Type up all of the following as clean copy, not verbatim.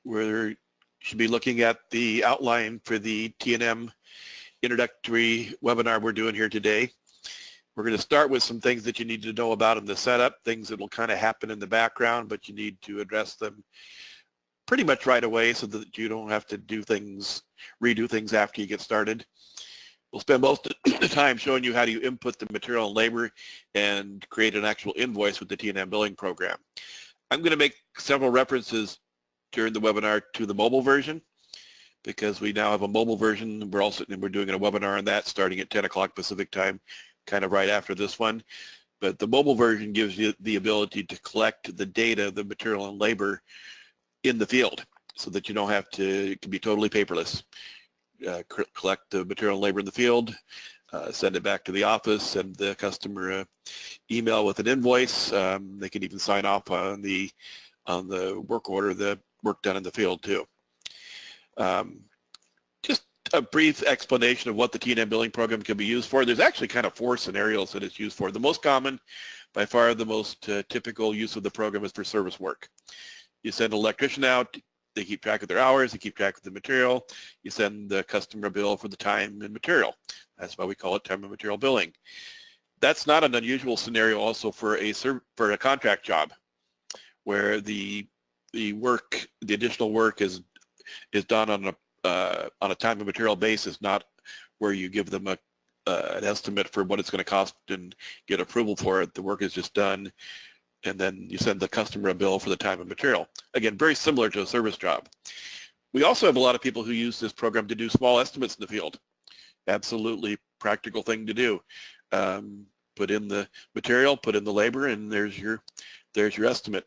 We should be looking at the outline for the T&M introductory webinar we're doing here today. We're going to start with some things that you need to know about in the setup, things that will kind of happen in the background, but you need to address them pretty much right away so that you don't have to redo things after you get started. We'll spend most of the time showing you how do you input the material and labor and create an actual invoice with the T&M billing program. I'm going to make several references during the webinar to the mobile version because we now have a mobile version. We're doing a webinar on that starting at 10 o'clock Pacific time, kind of right after this one. But the mobile version gives you the ability to collect the data, the material and labor in the field so that you don't have to, it can be totally paperless. Collect the material and labor in the field, send it back to the office, send the customer email with an invoice. They can even sign off on the work order, the work done in the field too. Just a brief explanation of what the T&M billing program can be used for. There's actually kind of 4 scenarios that it's used for. The most common, by far the most typical use of the program is for service work. You send an electrician out, they keep track of their hours, they keep track of the material, you send the customer a bill for the time and material. That's why we call it time and material billing. That's not an unusual scenario also for a contract job where the additional work is done on a time and material basis, not where you give them an estimate for what it's going to cost and get approval for it. The work is just done, and then you send the customer a bill for the time and material. Again, very similar to a service job. We also have a lot of people who use this program to do small estimates in the field. Absolutely practical thing to do. Put in the material, put in the labor, and there's your estimate.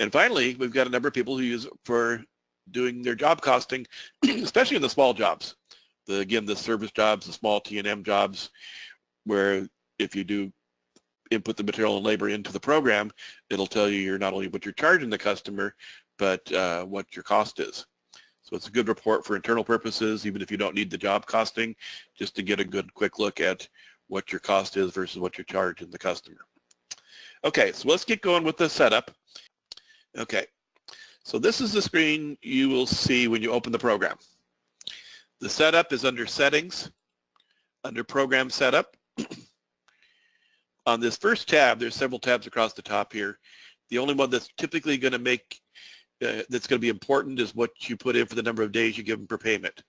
And finally, we've got a number of people who use it for doing their job costing, especially in the small jobs. Again, the service jobs, the small T&M jobs, where if you do input the material and labor into the program, it'll tell you not only what you're charging the customer, but what your cost is. So it's a good report for internal purposes, even if you don't need the job costing, just to get a good quick look at what your cost is versus what you're charging the customer. Okay, so let's get going with the setup. Okay, so this is the screen you will see when you open the program. The setup is under Settings, under Program Setup. On this first tab, there's several tabs across the top here. The only one that's typically going to that's going to be important is what you put in for the number of days you give them per payment.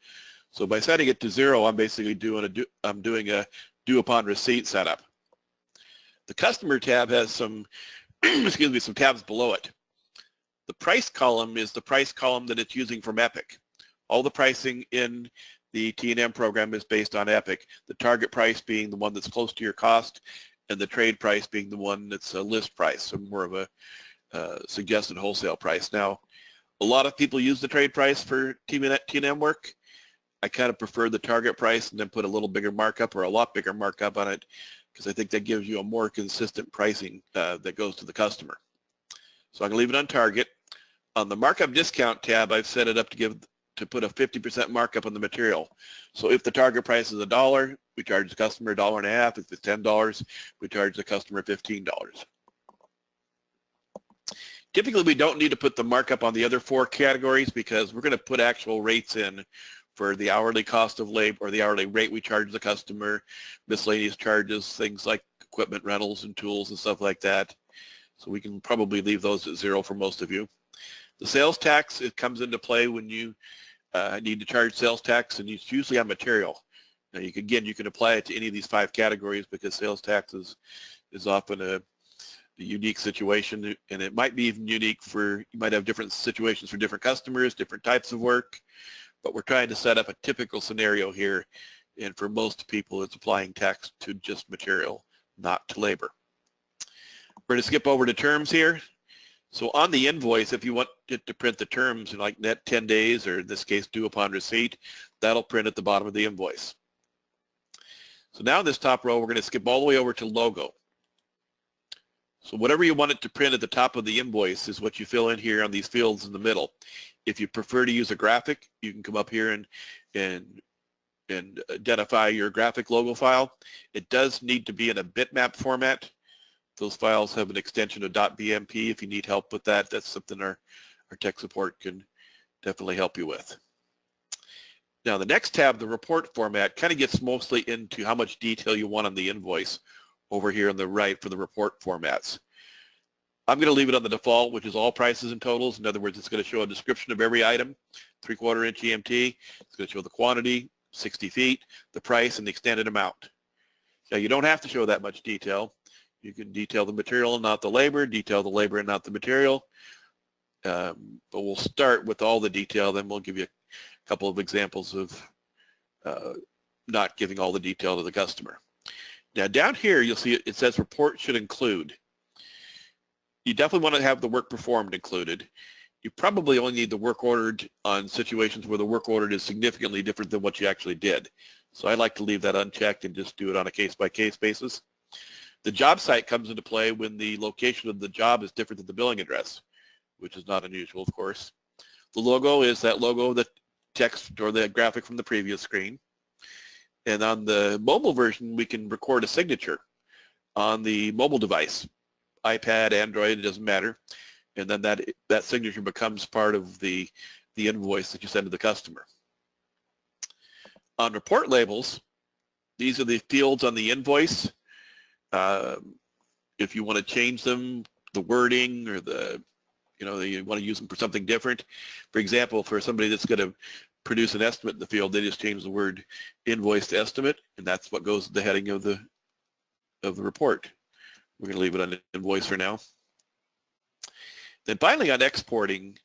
So by setting it to 0, I'm basically doing a due upon receipt setup. The Customer tab has some, some tabs below it. The Price column is the price column that it's using from Epic. All the pricing in the T&M program is based on Epic. The target price being the one that's close to your cost, and the trade price being the one that's a list price, so more of a suggested wholesale price. Now, a lot of people use the trade price for T&M work. I kind of prefer the target price and then put a little bigger markup or a lot bigger markup on it because I think that gives you a more consistent pricing that goes to the customer. So I'm going to leave it on target. On the markup discount tab, I've set it up to put a 50% markup on the material. So if the target price is $1, we charge the customer $1.50. If it's $10, we charge the customer $15. Typically, we don't need to put the markup on the other 4 categories because we're going to put actual rates in for the hourly cost of labor or the hourly rate we charge the customer, miscellaneous charges, things like equipment rentals and tools and stuff like that. So we can probably leave those at 0 for most of you. The sales tax, it comes into play when you need to charge sales tax, and it's usually on material. Now, you can apply it to any of these 5 categories because sales tax is often a unique situation, and it might be even unique you might have different situations for different customers, different types of work, but we're trying to set up a typical scenario here, and for most people, it's applying tax to just material, not to labor. We're going to skip over to terms here. So on the invoice, if you want it to print the terms in like net 10 days, or in this case, due upon receipt, that'll print at the bottom of the invoice. So now in this top row, we're going to skip all the way over to logo. So whatever you want it to print at the top of the invoice is what you fill in here on these fields in the middle. If you prefer to use a graphic, you can come up here and identify your graphic logo file. It does need to be in a bitmap format. Those files have an extension of .bmp. If you need help with that, that's something our tech support can definitely help you with. Now the next tab, the report format, kind of gets mostly into how much detail you want on the invoice over here on the right for the report formats. I'm going to leave it on the default, which is all prices and totals. In other words, it's going to show a description of every item, 3/4 inch EMT. It's going to show the quantity, 60 feet, the price, and the extended amount. Now you don't have to show that much detail. You can detail the material and not the labor, detail the labor and not the material. But we'll start with all the detail, then we'll give you a couple of examples of not giving all the detail to the customer. Now down here you'll see it says report should include. You definitely want to have the work performed included. You probably only need the work ordered on situations where the work ordered is significantly different than what you actually did. So I like to leave that unchecked and just do it on a case-by-case basis. The job site comes into play when the location of the job is different than the billing address, which is not unusual, of course. The logo is that logo, the text or the graphic from the previous screen. And on the mobile version, we can record a signature on the mobile device, iPad, Android, it doesn't matter. And then that signature becomes part of the invoice that you send to the customer. On report labels, these are the fields on the invoice. If you want to change them, the wording or you want to use them for something different. For example, for somebody that's going to produce an estimate in the field, they just change the word invoice to estimate, and that's what goes to the heading of the report. We're going to leave it on invoice for now. Then finally on exporting,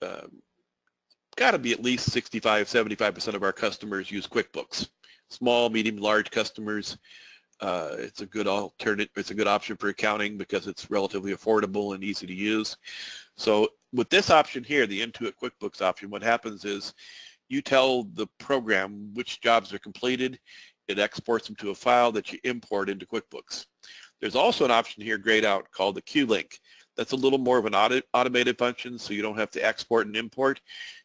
got to be at least 65-75% of our customers use QuickBooks. Small, medium, large customers, it's a good alternative. It's a good option for accounting because it's relatively affordable and easy to use. So with this option here, the Intuit QuickBooks option, what happens is you tell the program which jobs are completed. It exports them to a file that you import into QuickBooks. There's also an option here grayed out called the Q-Link. That's a little more of an automated function, so you don't have to export and import.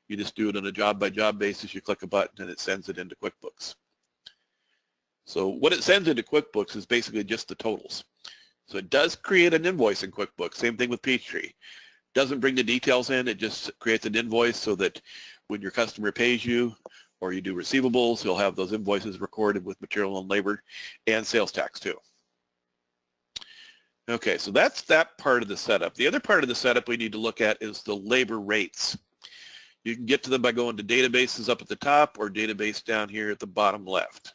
You just do it on a job-by-job basis. You click a button and it sends it into QuickBooks. So what it sends into QuickBooks is basically just the totals. So it does create an invoice in QuickBooks. Same thing with Peachtree. Doesn't bring the details in. It just creates an invoice so that when your customer pays you or you do receivables, you'll have those invoices recorded with material and labor and sales tax too. Okay, so that's that part of the setup. The other part of the setup we need to look at is the labor rates. You can get to them by going to databases up at the top or database down here at the bottom left.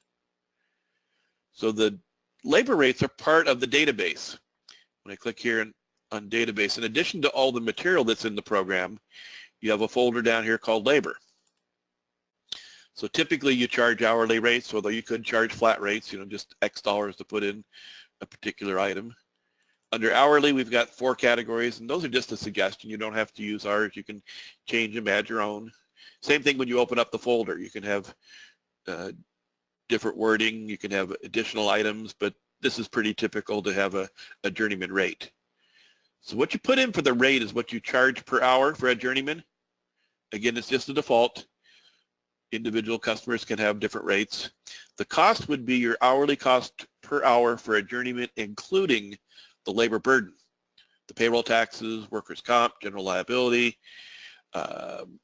So the labor rates are part of the database. When I click here on database, in addition to all the material that's in the program, you have a folder down here called labor. So typically you charge hourly rates, although you could charge flat rates, just X dollars to put in a particular item. Under hourly, we've got 4 categories, and those are just a suggestion. You don't have to use ours. You can change them, add your own. Same thing when you open up the folder. You can have different wording. You can have additional items, but this is pretty typical to have a journeyman rate. So what you put in for the rate is what you charge per hour for a journeyman. Again, it's just a default. Individual customers can have different rates. The cost would be your hourly cost per hour for a journeyman, including the labor burden, the payroll taxes, workers' comp, general liability,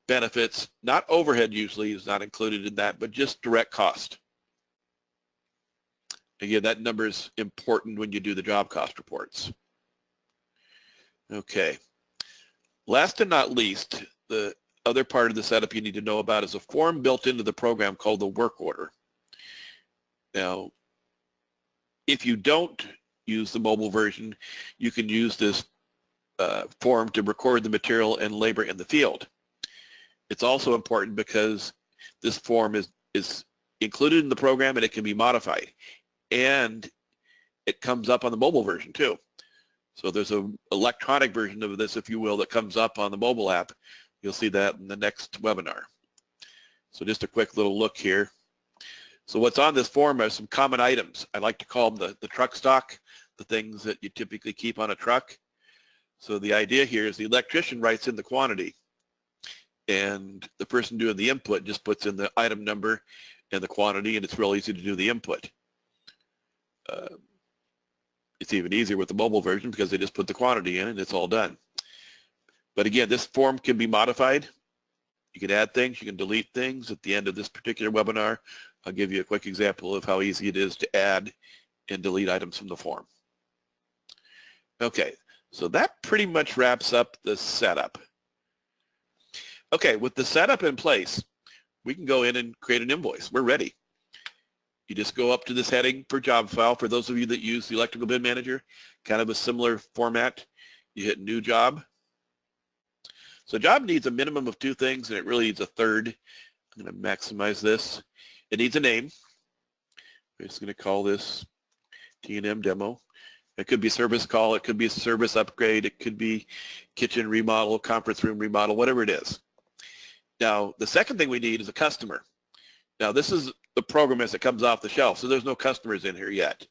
benefits. Not overhead usually is not included in that, but just direct cost. Again, that number is important when you do the job cost reports. Okay. Last and not least, the other part of the setup you need to know about is a form built into the program called the work order. Now, if you don't use the mobile version, you can use this form to record the material and labor in the field. It's also important because this form is included in the program and it can be modified. And it comes up on the mobile version too. So there's an electronic version of this, if you will, that comes up on the mobile app. You'll see that in the next webinar. So just a quick little look here. So what's on this form are some common items. I like to call them the truck stock, the things that you typically keep on a truck. So the idea here is the electrician writes in the quantity, and the person doing the input just puts in the item number and the quantity, and it's real easy to do the input. It's even easier with the mobile version because they just put the quantity in and it's all done. But again, this form can be modified. You can add things, you can delete things. At the end of this particular webinar, I'll give you a quick example of how easy it is to add and delete items from the form. Okay, so that pretty much wraps up the setup. Okay, with the setup in place, we can go in and create an invoice. We're ready. You just go up to this heading for job file. For those of you that use the Electrical Bid Manager, kind of a similar format. You hit new job. So job needs a minimum of 2 things, and it really needs a third. I'm going to maximize this. It needs a name. We're just going to call this T&M demo. It could be service call. It could be a service upgrade. It could be kitchen remodel, conference room remodel, whatever it is. Now, the second thing we need is a customer. Now, this is the program as it comes off the shelf, so there's no customers in here yet.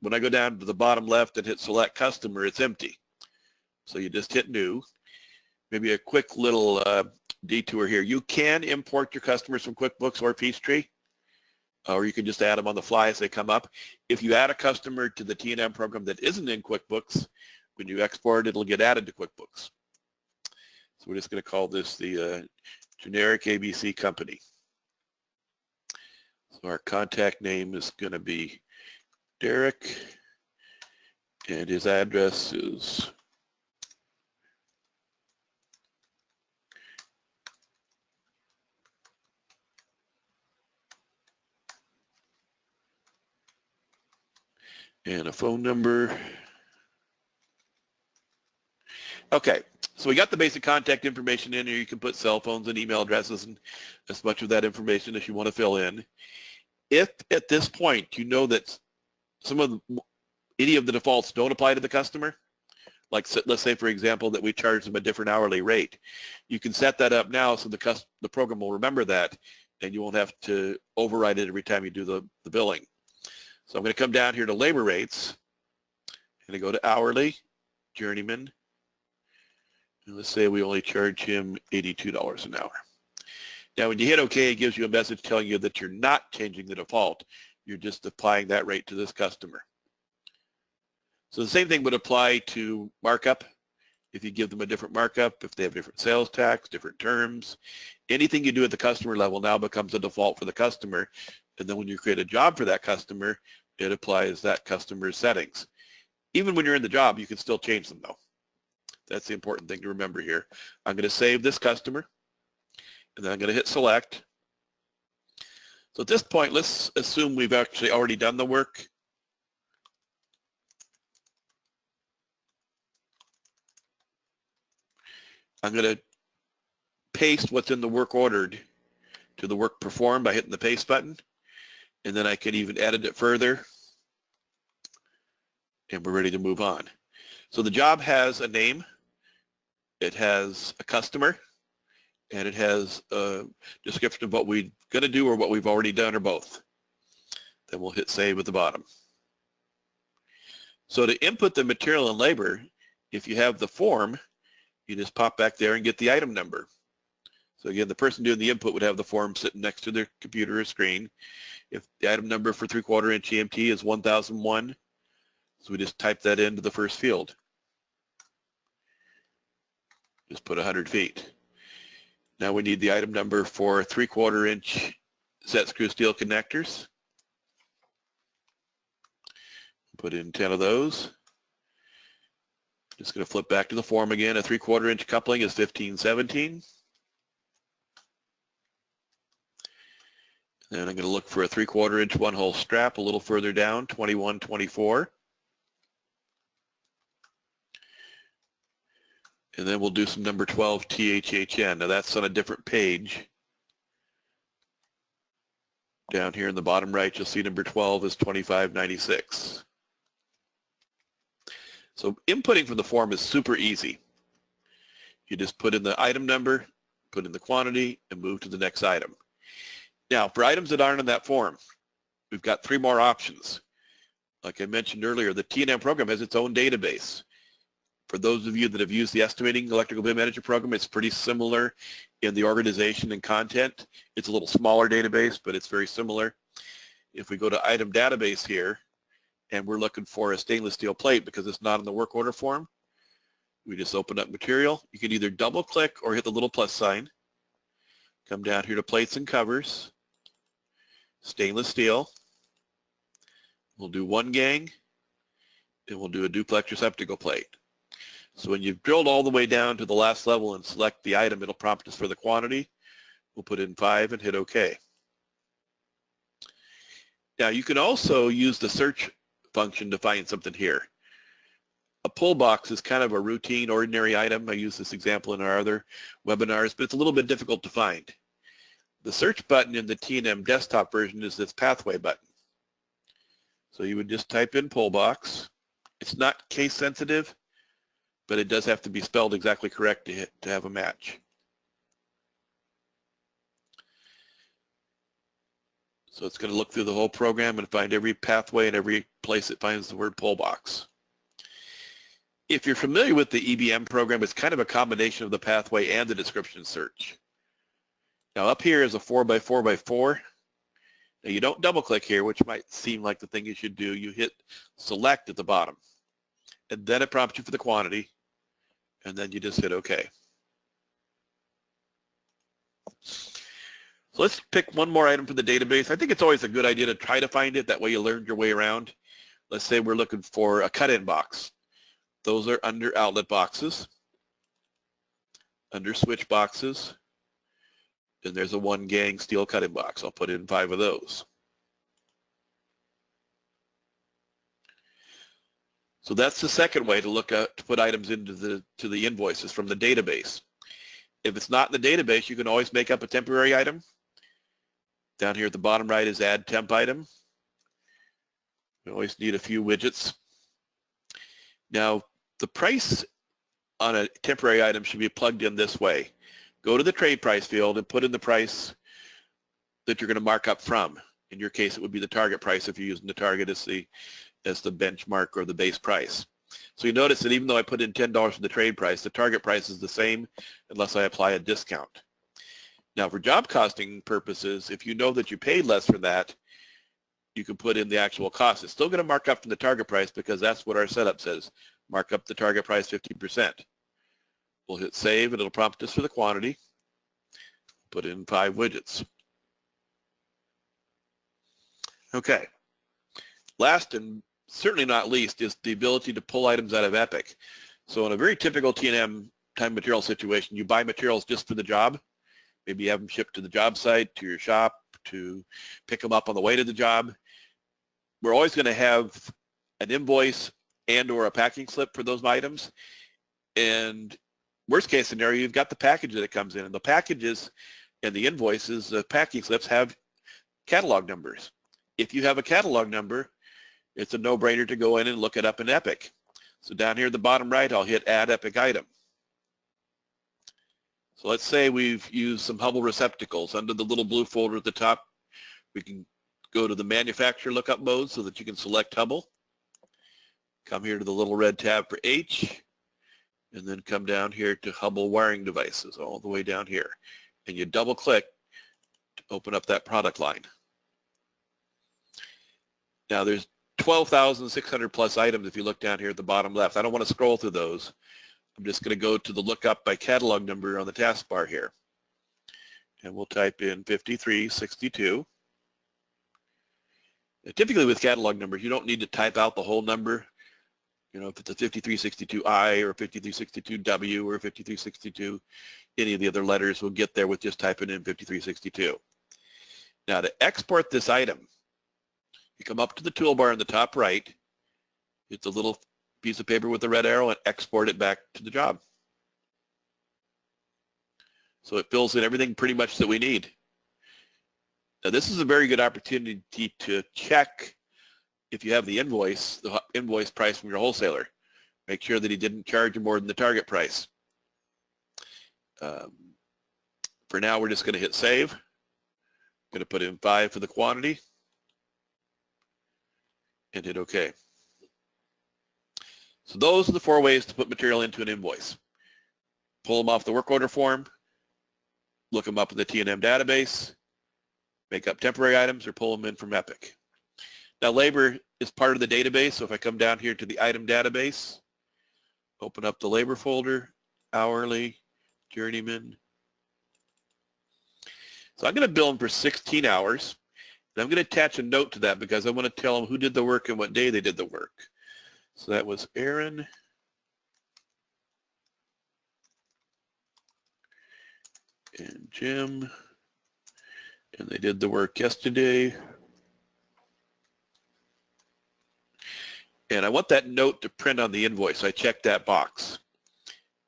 When I go down to the bottom left and hit select customer, it's empty. So you just hit new. Maybe a quick little detour here. You can import your customers from QuickBooks or Peachtree, or you can just add them on the fly as they come up. If you add a customer to the T&M program that isn't in QuickBooks, when you export, it'll get added to QuickBooks. So we're just going to call this the generic ABC company. So our contact name is going to be Derek, and his address is and a phone number. Okay, so we got the basic contact information in here. You can put cell phones and email addresses and as much of that information as you want to fill in. If at this point you know that any of the defaults don't apply to the customer, like let's say for example that we charge them a different hourly rate, you can set that up now so the program will remember that and you won't have to override it every time you do the billing. So I'm going to come down here to labor rates. I'm going to go to hourly, journeyman, and let's say we only charge him $82 an hour. Now when you hit OK, it gives you a message telling you that you're not changing the default. You're just applying that rate to this customer. So the same thing would apply to markup. If you give them a different markup, if they have different sales tax, different terms, anything you do at the customer level now becomes a default for the customer. And then when you create a job for that customer, it applies that customer's settings. Even when you're in the job, you can still change them though. That's the important thing to remember here. I'm going to save this customer, and then I'm going to hit select. So at this point, let's assume we've actually already done the work. I'm going to paste what's in the work ordered to the work performed by hitting the paste button, and then I can even edit it further, and we're ready to move on. So the job has a name, it has a customer, and it has a description of what we're going to do or what we've already done or both. Then we'll hit save at the bottom. So to input the material and labor, if you have the form, you just pop back there and get the item number. So again, the person doing the input would have the form sitting next to their computer or screen. If the item number for 3/4 inch EMT is 1001, so we just type that into the first field. Just put 100 feet. Now we need the item number for 3/4 inch set screw steel connectors. Put in 10 of those. Just going to flip back to the form again. A 3/4 inch coupling is 1517. Then I'm going to look for a 3/4 inch one-hole strap a little further down, 2124. And then we'll do some number 12 THHN. Now that's on a different page. Down here in the bottom right, you'll see number 12 is 2596. So inputting from the form is super easy. You just put in the item number, put in the quantity, and move to the next item. Now, for items that aren't in that form, we've got 3 more options. Like I mentioned earlier, the T&M program has its own database. For those of you that have used the Estimating Electrical Bid Manager program, it's pretty similar in the organization and content. It's a little smaller database, but it's very similar. If we go to Item Database here, and we're looking for a stainless steel plate because it's not in the work order form, we just open up Material. You can either double-click or hit the little plus sign. Come down here to plates and covers, stainless steel. We'll do one gang, and we'll do a duplex receptacle plate. So when you've drilled all the way down to the last level and select the item, it'll prompt us for the quantity. We'll put in 5 and hit OK. Now you can also use the search function to find something here. A pull box is kind of a routine, ordinary item. I use this example in our other webinars, but it's a little bit difficult to find. The search button in the T&M desktop version is this pathway button. So you would just type in pull box. It's not case sensitive, but it does have to be spelled exactly correct to have a match. So it's going to look through the whole program and find every pathway and every place it finds the word pull box. If you're familiar with the EBM program, it's kind of a combination of the pathway and the description search. Now up here is a 4x4x4. Now you don't double click here, which might seem like the thing you should do. You hit select at the bottom, and then it prompts you for the quantity, and then you just hit OK. So let's pick one more item from the database. I think it's always a good idea to try to find it. That way you learn your way around. Let's say we're looking for a cut-in box. Those are under outlet boxes, under switch boxes, and there's a one gang steel cutting box. I'll put in 5 of those. So that's the second way to look at to put items into the invoices from the database. If it's not in the database, you can always make up a temporary item. Down here at the bottom right is add temp item. We always need a few widgets. Now, the price on a temporary item should be plugged in this way. Go to the trade price field and put in the price that you're going to mark up from. In your case, it would be the target price if you're using the target as the benchmark or the base price. So you notice that even though I put in $10 for the trade price, the target price is the same unless I apply a discount. Now, for job costing purposes, if you know that you paid less for that, you can put in the actual cost. It's still going to mark up from the target price because that's what our setup says. Mark up the target price 50%. We'll hit save and it'll prompt us for the quantity. Put in 5 widgets. Okay. Last and certainly not least is the ability to pull items out of Epic. So in a very typical T&M time material situation, you buy materials just for the job. Maybe you have them shipped to the job site, to your shop, to pick them up on the way to the job. We're always going to have an invoice and or a packing slip for those items. And worst case scenario, you've got the package that it comes in. And the packages and the invoices, the packing slips have catalog numbers. If you have a catalog number, it's a no-brainer to go in and look it up in Epic. So down here at the bottom right, I'll hit Add Epic Item. So let's say we've used some Hubble receptacles. Under the little blue folder at the top, we can go to the manufacturer lookup mode so that you can select Hubble. Come here to the little red tab for H, and then come down here to Hubble wiring devices, all the way down here. And you double click to open up that product line. Now there's 12,600 plus items if you look down here at the bottom left. I don't want to scroll through those. I'm just going to go to the lookup by catalog number on the taskbar here. And we'll type in 5362. Now, typically with catalog numbers, you don't need to type out the whole number. You know, if it's a 5362I or 5362W or 5362, any of the other letters will get there with just typing in 5362. Now to export this item, you come up to the toolbar in the top right, hit the little piece of paper with the red arrow and export it back to the job. So it fills in everything pretty much that we need. Now this is a very good opportunity to check if you have the invoice price from your wholesaler. Make sure that he didn't charge you more than the target price. For now, we're just going to hit save. I'm going to put in 5 for the quantity and hit OK. So those are the 4 ways to put material into an invoice. Pull them off the work order form, look them up in the T&M database, make up temporary items, or pull them in from Epic. Now labor is part of the database, so if I come down here to the item database, open up the labor folder, hourly, journeyman. So I'm going to bill them for 16 hours. And I'm going to attach a note to that because I want to tell them who did the work and what day they did the work. So that was Aaron and Jim, and they did the work yesterday. And I want that note to print on the invoice. I check that box.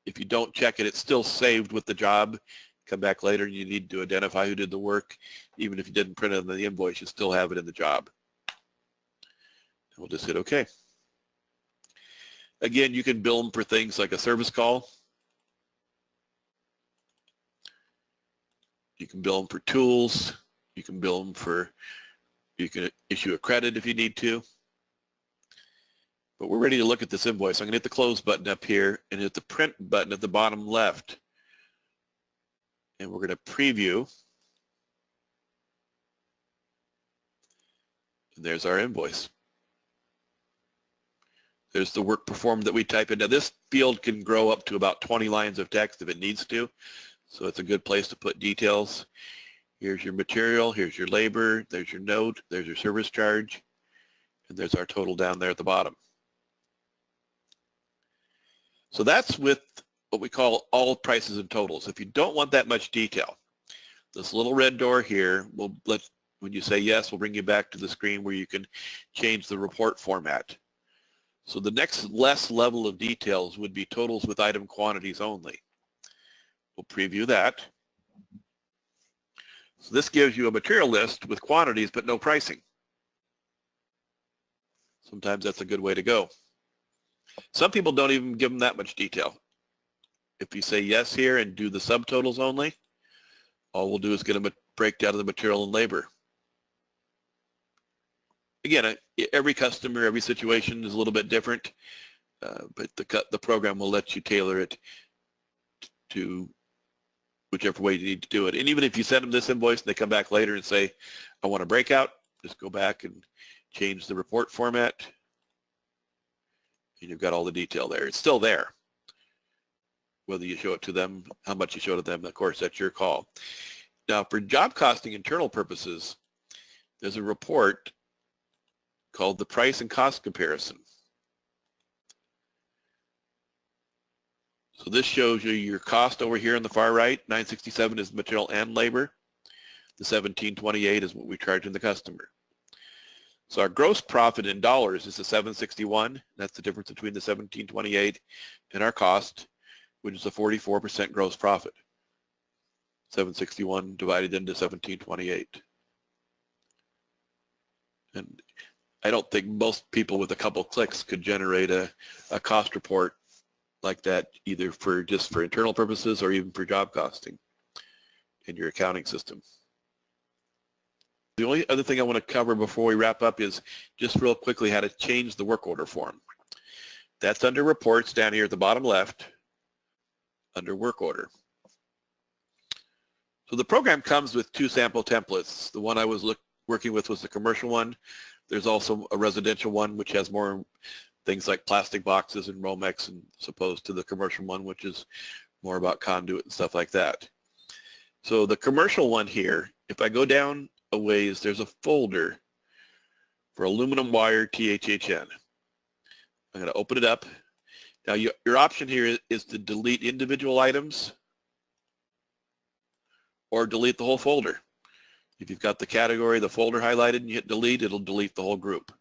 If you don't check it, it's still saved with the job. Come back later and you need to identify who did the work. Even if you didn't print it on the invoice, you still have it in the job. We'll just hit OK. Again, you can bill them for things like a service call. You can bill them for tools. You can bill them for, you can issue a credit if you need to. But we're ready to look at this invoice. I'm going to hit the close button up here and hit the print button at the bottom left. And we're going to preview. And there's our invoice. There's the work performed that we type in. Now this field can grow up to about 20 lines of text if it needs to. So it's a good place to put details. Here's your material, here's your labor, there's your note, there's your service charge, and there's our total down there at the bottom. So that's with what we call all prices and totals. If you don't want that much detail, this little red door here will let, when you say yes, we'll bring you back to the screen where you can change the report format. So the next less level of details would be totals with item quantities only. We'll preview that. So this gives you a material list with quantities but no pricing. Sometimes that's a good way to go. Some people don't even give them that much detail. If you say yes here and do the subtotals only, all we'll do is get a breakdown of the material and labor. Again, every customer, every situation is a little bit different, but the program will let you tailor it to whichever way you need to do it. And even if you send them this invoice and they come back later and say, I want a breakout, just go back and change the report format. And you've got all the detail there. It's still there. Whether you show it to them, how much you show to them, of course, that's your call. Now, for job costing internal purposes, there's a report called the price and cost comparison. So this shows you your cost over here on the far right. 967 is material and labor. The 1728 is what we charge in the customer. So our gross profit in dollars is the 761. That's the difference between the 1728 and our cost, which is a 44% gross profit. 761 divided into 1728. And I don't think most people with a couple clicks could generate a cost report like that, either for just for internal purposes or even for job costing in your accounting system. The only other thing I want to cover before we wrap up is just real quickly how to change the work order form. That's under reports down here at the bottom left under work order. So the program comes with two sample templates. The one I was working with was the commercial one. There's also a residential one which has more things like plastic boxes and Romex, and as opposed to the commercial one, which is more about conduit and stuff like that. So the commercial one here, if I go down a ways, there's a folder for aluminum wire THHN. I'm going to open it up. Now your option here is to delete individual items or delete the whole folder. If you've got the category, the folder highlighted, and you hit delete, it'll delete the whole group.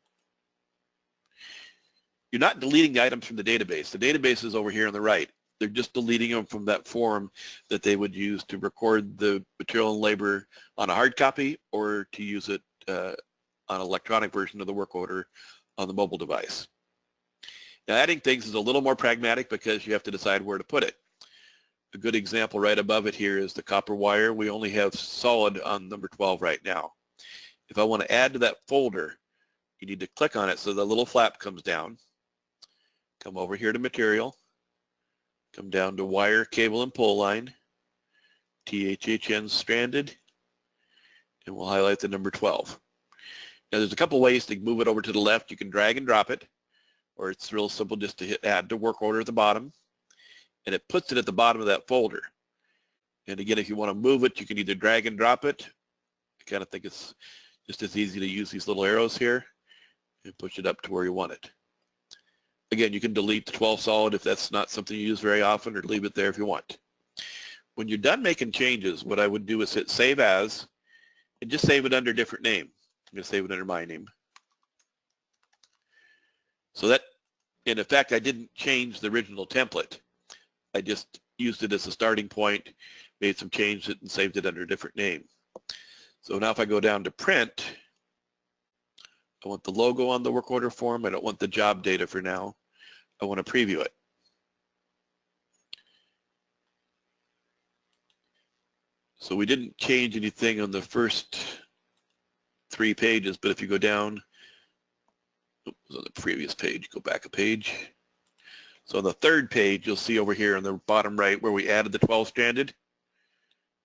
You're not deleting the items from the database. The database is over here on the right. They're just deleting them from that form that they would use to record the material and labor on a hard copy or to use it on an electronic version of the work order on the mobile device. Now adding things is a little more pragmatic because you have to decide where to put it. A good example right above it here is the copper wire. We only have solid on number 12 right now. If I want to add to that folder, you need to click on it so the little flap comes down. Come over here to material, come down to wire, cable, and pull line, THHN stranded, and we'll highlight the number 12. Now there's a couple ways to move it over to the left. You can drag and drop it, or it's real simple just to hit add to work order at the bottom, and it puts it at the bottom of that folder. And again, if you want to move it, you can either drag and drop it. I kind of think it's just as easy to use these little arrows here and push it up to where you want it. Again, you can delete the 12 solid if that's not something you use very often, or leave it there if you want. When you're done making changes, what I would do is hit Save As and just save it under a different name. I'm going to save it under my name. So that, in effect, I didn't change the original template. I just used it as a starting point, made some changes and saved it under a different name. So now if I go down to print, I want the logo on the work order form. I don't want the job data for now. I want to preview it. So we didn't change anything on the first 3 pages, but if you go down, it was on the previous page, go back a page. So on the 3rd page, you'll see over here on the bottom right where we added the 12-stranded,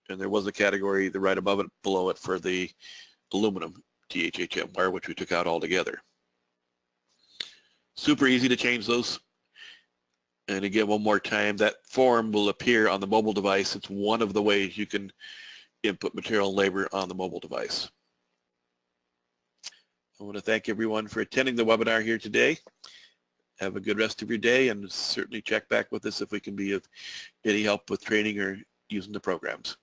and there was a category right above it, below it, for the aluminum THHM wire, which we took out altogether. Super easy to change those. And again, one more time, that form will appear on the mobile device. It's one of the ways you can input material and labor on the mobile device. I want to thank everyone for attending the webinar here today. Have a good rest of your day, and certainly check back with us if we can be of any help with training or using the programs.